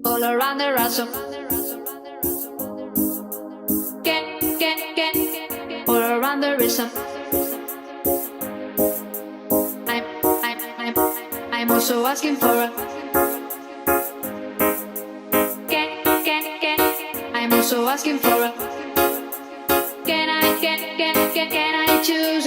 all around the ransom. All around the rhythm. I'm, I'm, I'm, I'm also asking for a. I'm also asking for a. Can I choose?